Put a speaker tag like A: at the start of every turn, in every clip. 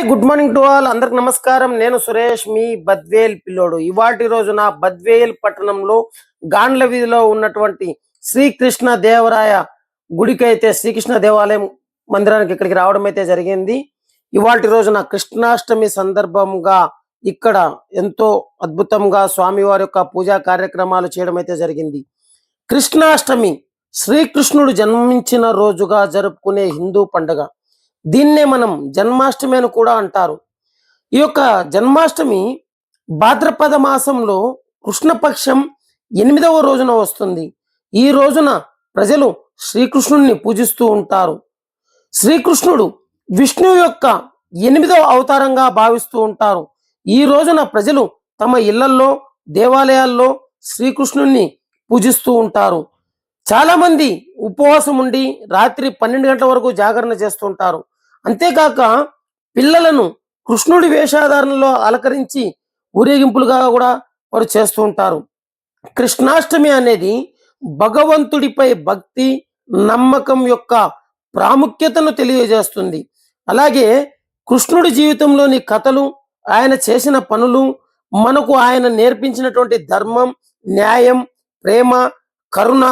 A: Hi good morning to all. అందరికి నమస్కారం. నేను సురేష్, మీ బద్వేల్ పిల్లోడు. ఇవాటి రోజున బద్వేల్ పట్టణంలో గాండ్ల వీధిలో ఉన్నటువంటి శ్రీకృష్ణ దేవరాయ గుడికి అయితే శ్రీకృష్ణ దేవాలయం మందిరానికి ఇక్కడికి రావడం అయితే జరిగింది. ఇవాటి రోజున కృష్ణాష్టమి సందర్భంగా ఇక్కడ ఎంతో అద్భుతంగా స్వామివారి యొక్క పూజా కార్యక్రమాలు చేయడం అయితే జరిగింది. కృష్ణాష్టమి శ్రీకృష్ణుడు జన్మించిన రోజుగా జరుపుకునే హిందూ పండుగ. దీన్నే మనం జన్మాష్టమి అని కూడా అంటారు. ఈ యొక్క జన్మాష్టమి భాద్రపద మాసంలో కృష్ణపక్షం 8వ రోజున వస్తుంది. ఈ రోజున ప్రజలు శ్రీకృష్ణుడిని పూజిస్తూ ఉంటారు. శ్రీకృష్ణుడు విష్ణువు యొక్క 8వ అవతారంగా భావిస్తూ ఉంటారు. ఈ రోజున ప్రజలు తమ ఇళ్లల్లో, దేవాలయాల్లో శ్రీకృష్ణుడిని పూజిస్తూ ఉంటారు. చాలా మంది ఉపవాసం ఉండి రాత్రి 12 గంటల వరకు జాగరణ చేస్తుంటారు. అంతేకాక పిల్లలను కృష్ణుడి వేషధారణలో అలంకరించి ఊరేగింపులుగా కూడా వారు చేస్తూ ఉంటారు. కృష్ణాష్టమి అనేది భగవంతుడిపై భక్తి, నమ్మకం యొక్క ప్రాముఖ్యతను తెలియజేస్తుంది. అలాగే కృష్ణుడి జీవితంలోని కథలు, ఆయన చేసిన పనులు, మనకు ఆయన నేర్పించినటువంటి ధర్మం, న్యాయం, ప్రేమ, కరుణ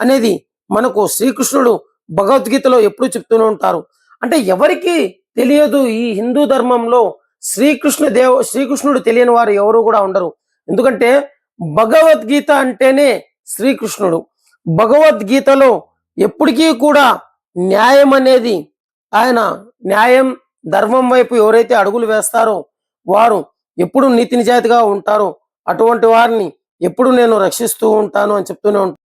A: అనేది మనకు శ్రీకృష్ణుడు భగవద్గీతలో ఎప్పుడు చెప్తూనే ఉంటారు. అంటే ఎవరికి తెలియదు ఈ హిందూ ధర్మంలో శ్రీకృష్ణుడు తెలియని వారు ఎవరు కూడా ఉండరు. ఎందుకంటే భగవద్గీత అంటేనే శ్రీకృష్ణుడు. భగవద్గీతలో ఎప్పటికీ కూడా న్యాయం అనేది, ఆయన న్యాయం, ధర్మం వైపు ఎవరైతే అడుగులు వేస్తారో వారు ఎప్పుడు నీతి నిజాయితీగా ఉంటారో అటువంటి వారిని ఎప్పుడు నేను రక్షిస్తూ ఉంటాను అని చెప్తూనే ఉంటాను.